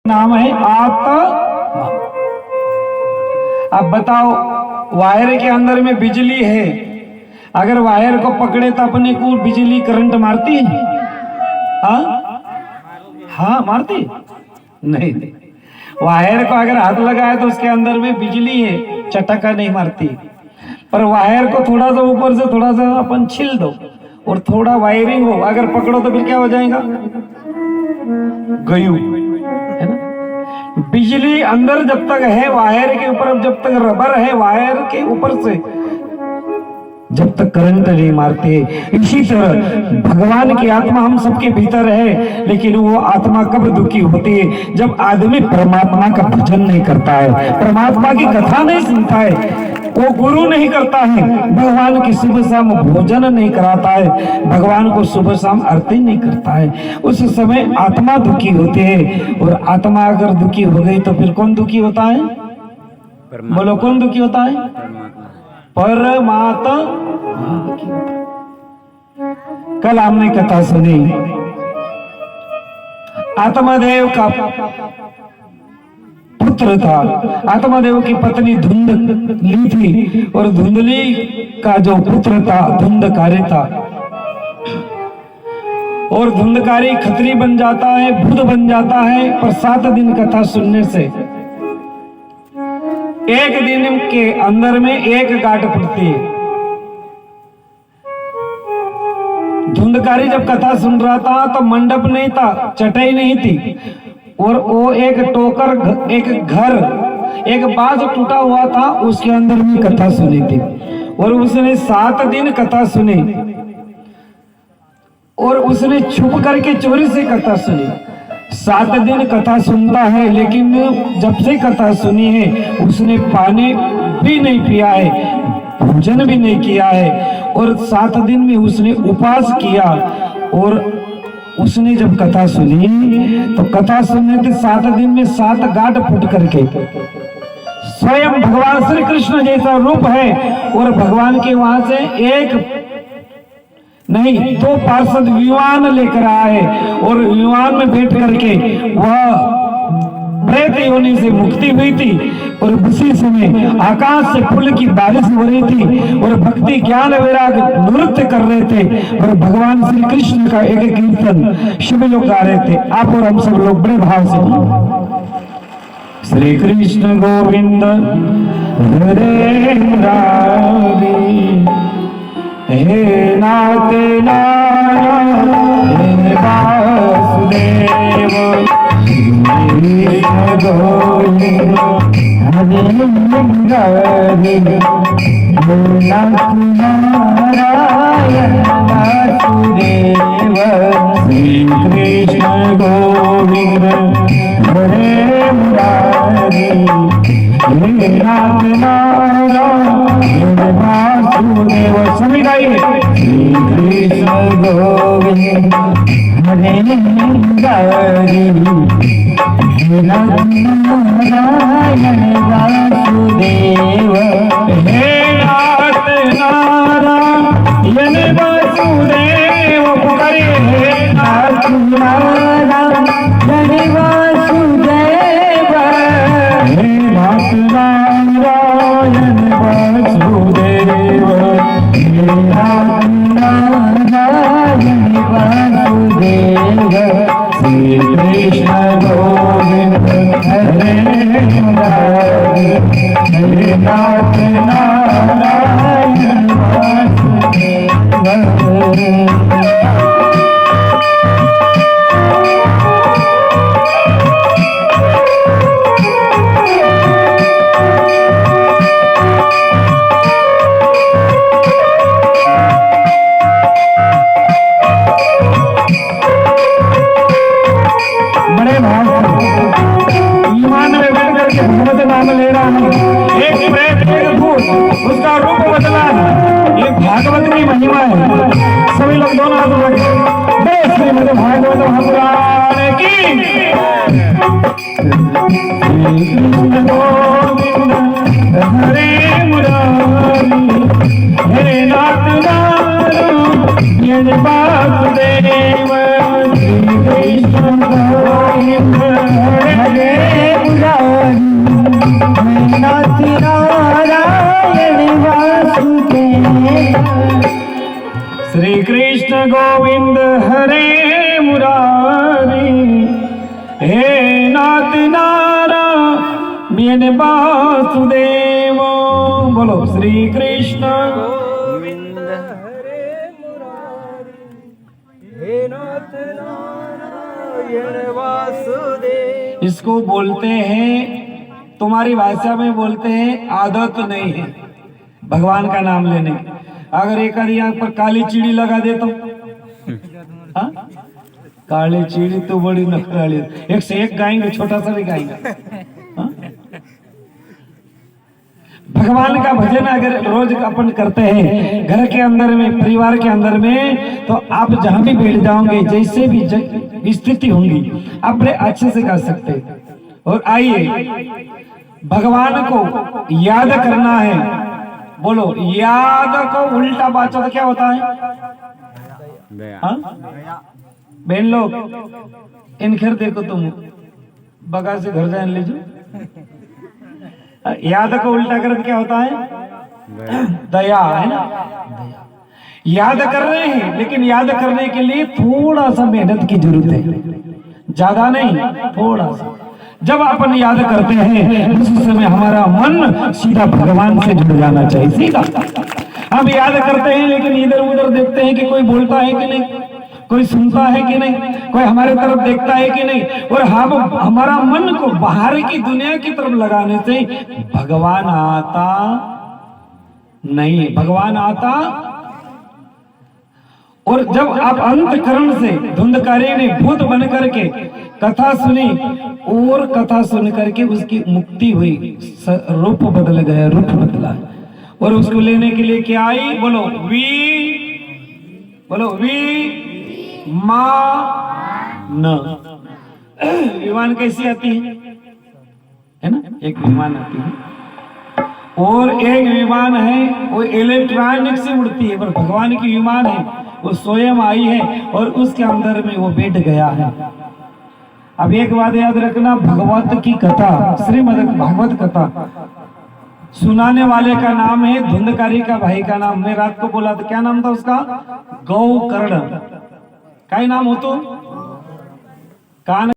नाम है आत्मा। अब बताओ, वायर के अंदर में बिजली है, अगर वायर को पकड़े तो अपने को बिजली करंट मारती है? हाँ मारती नहीं। वायर को अगर हाथ लगाए तो उसके अंदर में बिजली है, चटका नहीं मारती। पर वायर को थोड़ा सा ऊपर से थोड़ा सा अपन छिल दो और थोड़ा वायरिंग हो, अगर पकड़ो तो फिर क्या हो जाएगा? गयू, है ना? बिजली अंदर जब तक है वायर के ऊपर, जब तक रबर है वायर के ऊपर से, जब तक करंट नहीं मारते। इसी तरह भगवान की आत्मा हम सबके भीतर है, लेकिन वो आत्मा कब दुखी होती है? जब आदमी परमात्मा का भजन नहीं करता है, परमात्मा की कथा नहीं सुनता है, वो गुरु नहीं करता है, भगवान की सुबह शाम भोजन नहीं कराता है, भगवान को सुबह शाम आरती नहीं करता है, उस समय आत्मा दुखी होती है। और आत्मा अगर दुखी हो गई तो फिर कौन दुखी होता है? बोलो, कौन दुखी होता है? परमात्मा दुखी होता है। कल हमने कथा सुनी, आत्मादेव का पुत्र था, आत्मादेव की पत्नी धुंधली थी, और धुंधली का जो पुत्र था धुंधकारी था, और धुंधकारी खत्री बन जाता है, बुध बन जाता है। पर 7 दिन कथा सुनने से एक दिन के अंदर में एक गांठ फूटती है। धुंधकारी जब कथा सुन रहा था तो मंडप नहीं था, चटाई नहीं थी, और वो एक टोकर, एक घर, एक बाज टूटा हुआ था, उसके अंदर में कथा सुनी थी। और उसने 7 दिन कथा सुनी, और उसने छुप करके चोरी से कथा सुनी। 7 दिन कथा सुनता है, लेकिन जब से कथा सुनी है उसने पानी भी नहीं पिया है, भोजन भी नहीं किया है, और 7 दिन में उसने उपवास किया। और उसने जब कथा सुनी तो कथा सुनने के 7 दिन में 7 गांठ फूट करके स्वयं भगवान श्री कृष्ण जैसा रूप है, और भगवान के वहां से एक नहीं 2 पार्षद विमान लेकर आए, और विमान में बैठ करके वह प्रेत योनि से मुक्ति हुई थी। और उसी समय आकाश से फूल की बारिश हो रही थी, और भक्ति ज्ञान वैराग नृत्य कर रहे थे, और भगवान श्री कृष्ण का एक कीर्तन शिव लोग गा रहे थे। आप और हम सब लोग बड़े भाव से श्री कृष्ण गोविंद हरे मुरारी, हे नाथ नारायण वासुदेव, कृष्ण गोविंद हरे मुरारी, हे नाथ नारायण वासुदेव, श्री कृष्ण गोविंद हरे मुरारी, हे नाथ नारायण वासुदेव। सभी गाइए, श्री कृष्ण गोविंद हरे मुरारी, हे नाथ नारायण वासुदेव, हे नाथ नारायण वासुदेव। पुकारिए, हे नाथ नारायण वासुदेव, हे नाथ नारायण वासुदेव, हे नाथ नारायण वासुदेव, श्री कृष्ण गोविंद हरे मुरारी, हे नाथ नारायण वासुदेव। भगवत नाम ले रहा हूँ, एक प्रेत एक भूत, उसका रूप बदला है। ये भागवत की महिमा है। सभी लोग दोनों हाथ रखें, बड़े श्रीमद् भागवत महापुराण की। कृष्ण गोविंद हरे मुरारी, हे नाथ नारायण वासुदेव, श्री कृष्ण गोविंद हरे श्री कृष्ण गोविंद हरे मुरारी, हे नाथ नारायण वासुदेव। बोलो श्री कृष्ण गोविंद हरे मुरारी, हे नाथ नारायण वासुदेव। इसको बोलते हैं, तुम्हारी भाषा में बोलते हैं आदत नहीं है भगवान का नाम लेने की। अगर एक आधी आंख पर काली चीड़ी लगा दे तो हाँ? काली चीड़ी तो बड़ी नखराली, एक से एक गाएंगे, छोटा सा भी गाएंगे। हाँ? भगवान का भजन अगर रोज अपन करते हैं घर के अंदर में, परिवार के अंदर में, तो आप जहां भी बैठ जाओगे, जैसे भी स्थिति होंगी, आप बड़े अच्छे से गा सकते हैं। और आइए भगवान को याद करना है। बोलो, याद को उल्टा बाचो तो क्या होता है? हाँ? बहन लोग इन घर देखो, तुम बगा से घर जाने ले जाओ। याद को उल्टा कर क्या होता है? दया, है ना? याद कर रहे हैं, लेकिन याद करने के लिए थोड़ा सा मेहनत की जरूरत है, ज्यादा नहीं, थोड़ा सा। जब अपन याद करते हैं उस समय हमारा मन सीधा भगवान से जुड़ जाना चाहिए, सीधा। हम याद करते हैं लेकिन इधर उधर देखते हैं कि कोई बोलता है कि नहीं, कोई सुनता है कि नहीं, कोई हमारे तरफ देखता है कि नहीं, और हम हमारा मन को बाहर की दुनिया की तरफ लगाने से भगवान आता नहीं, भगवान आता। और जब आप अंतकरण से धुंधकारी ने भूत बन करके कथा सुनी, और कथा सुन करके उसकी मुक्ति हुई, रूप बदल गया, रूप बदला, और उसको लेने के लिए क्या आई? बोलो बोलो विमान। विमान कैसी आती है ना? एक विमान आती है, और एक विमान है वो इलेक्ट्रॉनिक से उड़ती है, पर भगवान की विमान है वो स्वयं आई है और उसके अंदर में वो बैठ गया है। अब एक बात याद रखना, भगवत की कथा, श्रीमद् भागवत कथा सुनाने वाले का नाम है, धुंधकारी का भाई का नाम, मैं रात को बोला था, क्या नाम था उसका? गौकर्ण। क्या नाम हो तो? कान